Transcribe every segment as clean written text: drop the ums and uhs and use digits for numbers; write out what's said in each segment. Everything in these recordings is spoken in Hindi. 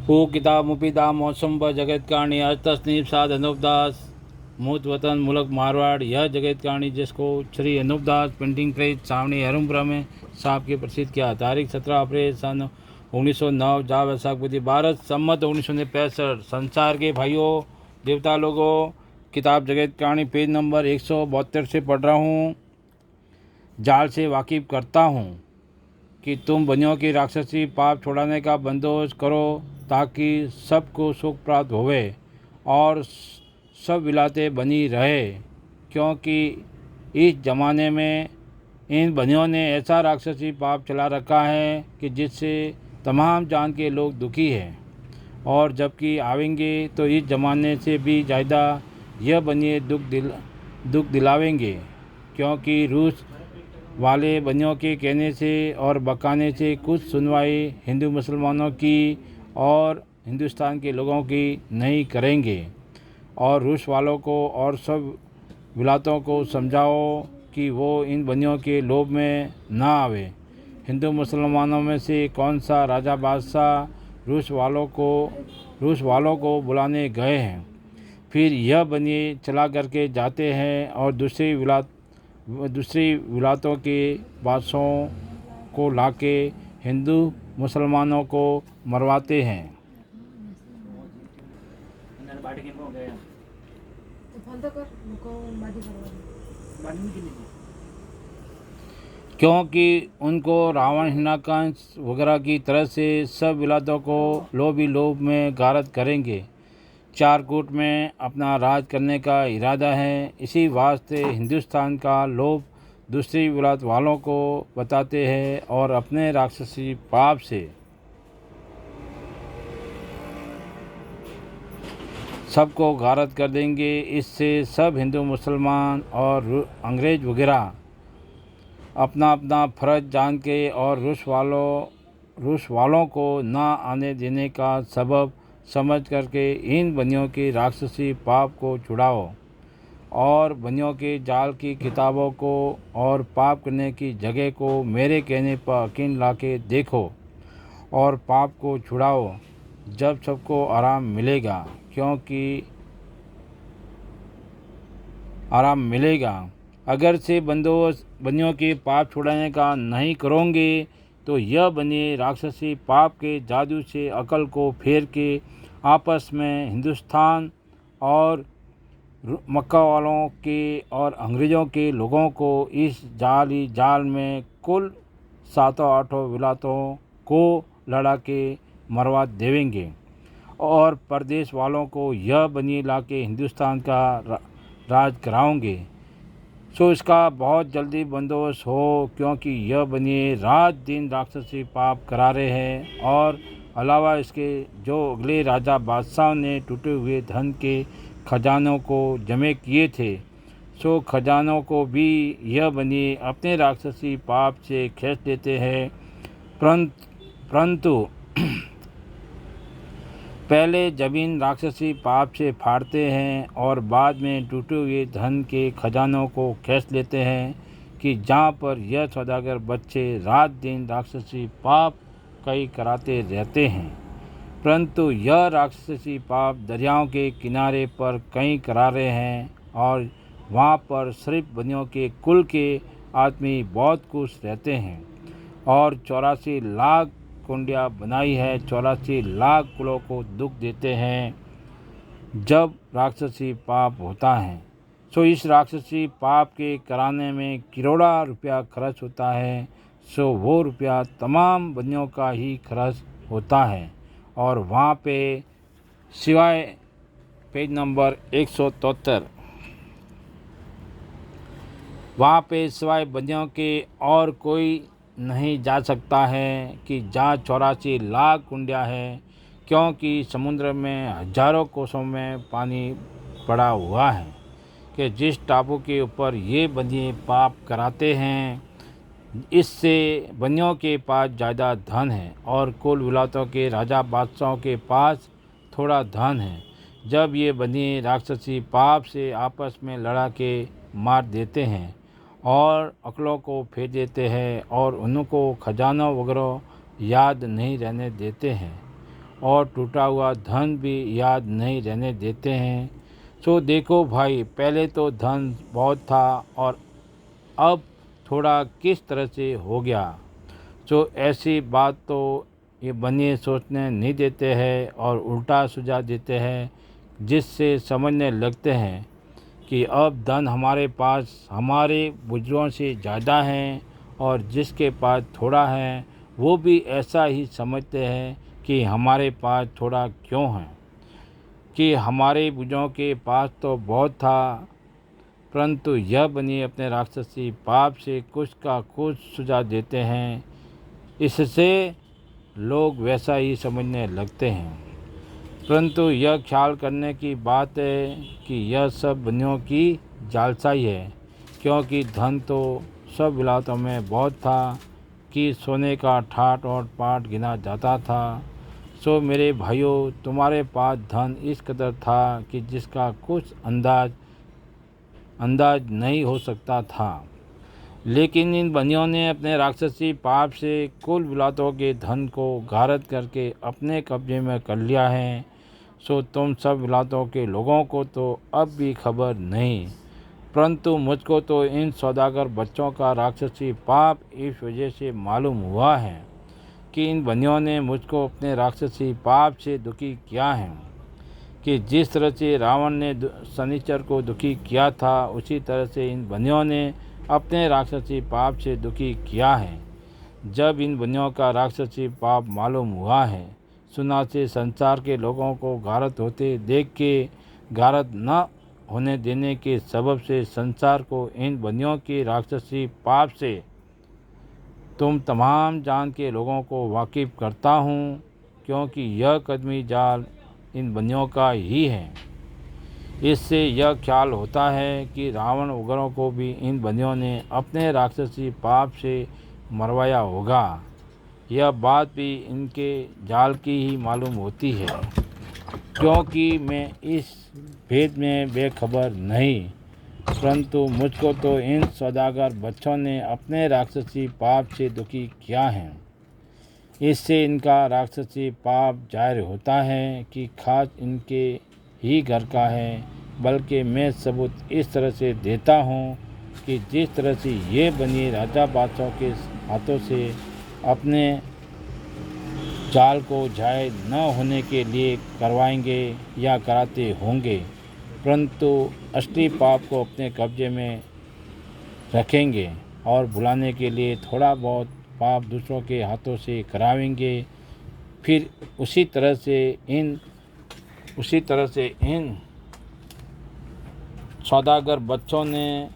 ओ किताब मुफीदा मौसम ब जगत कहानी आज तसनीफ साद अनूपदास मूत वतन मुल्क मारवाड़। यह जगत कहानी जिसको श्री अनूपदास प्रिंटिंग प्रेस सावनी हरुमपुरा में साहब के प्रसिद्ध किया। तारीख 17 अप्रैल सन 1909 जा वैसाख बुद्धि भारत सम्मत 1965। संसार के भाइयों देवता लोगों, किताब जगत कहानी पेज नंबर 172 से पढ़ रहा हूँ। जाल से वाकिफ करता हूँ कि तुम बनियों की राक्षसी पाप छोड़ाने का बंदोबस्त करो ताकि सबको सुख प्राप्त होवे और सब विलाते बनी रहे, क्योंकि इस ज़माने में इन बनियों ने ऐसा राक्षसी पाप चला रखा है कि जिससे तमाम जान के लोग दुखी हैं और जबकि आवेंगे तो इस ज़माने से भी ज़्यादा यह बनिए दुख दिलावेंगे, क्योंकि रूस वाले बनियों के कहने से और बकाने से कुछ सुनवाई हिंदू मुसलमानों की और हिंदुस्तान के लोगों की नहीं करेंगे। और रूस वालों को और सब विलातों को समझाओ कि वो इन बनियों के लोभ में ना आवे। हिंदू मुसलमानों में से कौन सा राजा बादशाह रूस वालों को बुलाने गए हैं, फिर यह बनिए चला करके जाते हैं और दूसरी विलातों के बादशाहों को लाके हिंदू मुसलमानों को मरवाते हैं। क्योंकि उनको रावण हिरण्यकंश वगैरह की तरह से सब विलातों को लोभ में गारत करेंगे। चारकूट में अपना राज करने का इरादा है। इसी वास्ते हिंदुस्तान का लोभ दूसरी विलात वालों को बताते हैं और अपने राक्षसी पाप से सबको गारत कर देंगे। इससे सब हिंदू मुसलमान और अंग्रेज वगैरह अपना अपना फर्ज जान के और रूस वालों को ना आने देने का सबब समझ करके इन बनियों की राक्षसी पाप को छुड़ाओ और बनियों के जाल की किताबों को और पाप करने की जगह को मेरे कहने पर यकीन लाके देखो और पाप को छुड़ाओ। जब सबको आराम मिलेगा, क्योंकि आराम मिलेगा। अगर से बंदोबस्त बनियों के पाप छुड़ाने का नहीं करोगे तो यह बनिए राक्षसी पाप के जादू से अकल को फेर के आपस में हिंदुस्तान और मक्का वालों के और अंग्रेज़ों के लोगों को इस जाल में कुल 7-8 विलातों को लड़ा के मरवा देवेंगे और परदेश वालों को यह बनिए लाके हिंदुस्तान का राज कराओगे। सो इसका बहुत जल्दी बंदोबस्त हो, क्योंकि यह बनिए रात दिन राक्षसी पाप करा रहे हैं और अलावा इसके जो अगले राजा बादशाह ने टूटे हुए धन के खजानों को जमे किए थे, सो खजानों को भी यह बनिए अपने राक्षसी पाप से खींच लेते हैं। परंतु पहले जमीन राक्षसी पाप से फाड़ते हैं और बाद में टूटे हुए धन के खजानों को खींच लेते हैं कि जहाँ पर यह सौदागर बच्चे रात दिन राक्षसी पाप कई कराते रहते हैं। परंतु यह राक्षसी पाप दरियाओं के किनारे पर कई करा रहे हैं और वहाँ पर सिर्फ बनियों के कुल के आदमी बहुत खुश रहते हैं और 84 लाख कुंडिया बनाई है। 84 लाख कुलों को दुख देते हैं जब राक्षसी पाप होता है। सो इस राक्षसी पाप के कराने में करोड़ों रुपया खर्च होता है। सो वो रुपया तमाम बनियों का ही खर्च होता है और वहाँ पे सिवाय पेज नंबर 173 वहाँ पे सिवाय बनियों के और कोई नहीं जा सकता है कि जहाँ 84 लाख कुंडिया है, क्योंकि समुद्र में हजारों कोसों में पानी पड़ा हुआ है कि जिस टापू के ऊपर ये बनिए पाप कराते हैं, इससे बनियों के पास ज़्यादा धन है और कुल विलातों के राजा बादशाहों के पास थोड़ा धन है। जब ये बनिए राक्षसी पाप से आपस में लड़ा के मार देते हैं और अकलों को फेंक देते हैं और उनको खजाना वगैरह याद नहीं रहने देते हैं और टूटा हुआ धन भी याद नहीं रहने देते हैं। सो देखो भाई, पहले तो धन बहुत था और अब थोड़ा किस तरह से हो गया। सो ऐसी बात तो ये बनिए सोचने नहीं देते हैं और उल्टा सुझाव देते हैं, जिससे समझने लगते हैं कि अब धन हमारे पास हमारे बुजुर्गों से ज़्यादा है, और जिसके पास थोड़ा है वो भी ऐसा ही समझते हैं कि हमारे पास थोड़ा क्यों है, कि हमारे बुजुर्गों के पास तो बहुत था। परंतु यह बनिए अपने राक्षसी पाप से कुछ का कुछ सुझाव देते हैं, इससे लोग वैसा ही समझने लगते हैं। परंतु यह ख्याल करने की बात है कि यह सब बनियों की जालसाई है, क्योंकि धन तो सब विलायतों में बहुत था कि सोने का ठाट और पाट गिना जाता था। सो मेरे भाइयों, तुम्हारे पास धन इस कदर था कि जिसका कुछ अंदाज नहीं हो सकता था। लेकिन इन बनियों ने अपने राक्षसी पाप से कुल विलायतों के धन को गारत करके अपने कब्जे में कर लिया है। सो तुम सब विलायतों के लोगों को तो अब भी खबर नहीं, परंतु मुझको तो इन सौदागर बच्चों का राक्षसी पाप इस वजह से मालूम हुआ है कि इन बनियों ने मुझको अपने राक्षसी पाप से दुखी किया है, कि जिस तरह से रावण ने शनिचर को दुखी किया था, उसी तरह से इन बनियों ने अपने राक्षसी पाप से दुखी किया है। जब इन बनियों का राक्षसी पाप मालूम हुआ है, सुना से संसार के लोगों को गारत होते देख के गारत न होने देने के सबब से संसार को इन बनियों की राक्षसी पाप से तुम तमाम जान के लोगों को वाकिफ़ करता हूँ, क्योंकि यह कदमी जाल इन बनियों का ही है। इससे यह ख्याल होता है कि रावण उग्रों को भी इन बनियों ने अपने राक्षसी पाप से मरवाया होगा। यह बात भी इनके जाल की ही मालूम होती है, क्योंकि मैं इस भेद में बेखबर नहीं, परंतु मुझको तो इन सौदागर बच्चों ने अपने राक्षसी पाप से दुखी किया है। इससे इनका राक्षसी पाप जाहिर होता है कि खास इनके ही घर का है। बल्कि मैं सबूत इस तरह से देता हूँ कि जिस तरह से ये बनिए राजा बादशाह के हाथों से अपने जाल को जायज़ न होने के लिए करवाएंगे या कराते होंगे, परंतु असली पाप को अपने कब्जे में रखेंगे और भुलाने के लिए थोड़ा बहुत पाप दूसरों के हाथों से करावेंगे। फिर उसी तरह से इन सौदागर बच्चों ने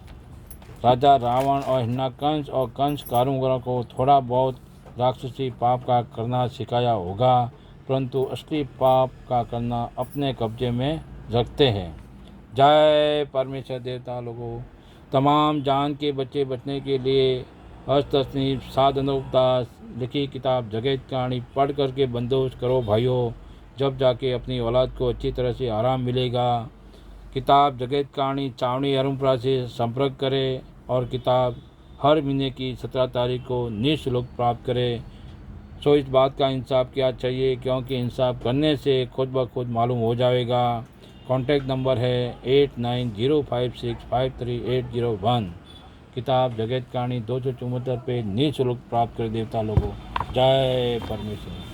राजा रावण और हिरण्यकंश और कंस कारीगरों को थोड़ा बहुत राक्षसी पाप का करना सिखाया होगा, परंतु असली पाप का करना अपने कब्जे में रखते हैं। जय परमेश्वर देवता लोगों। तमाम जान के बच्चे बचने के लिए हस्तस्नीप साध अनूप दास लिखी किताब जगत कहानी पढ़ करके बंदोबस्त करो भाइयों, जब जाके अपनी औलाद को अच्छी तरह से आराम मिलेगा। किताब जगत कहानी छावनी हरुमपुरा से संपर्क करें और किताब हर महीने की 17 तारीख को निःशुल्क प्राप्त करें। सो इस बात का इंसाफ क्या चाहिए, क्योंकि इंसाफ करने से खुद ब खुद मालूम हो जाएगा। कॉन्टैक्ट नंबर है 8905653801। किताब जगत कहानी 274 पे निःशुल्क प्राप्त कर देवता लोगों। जय परमेश्वर।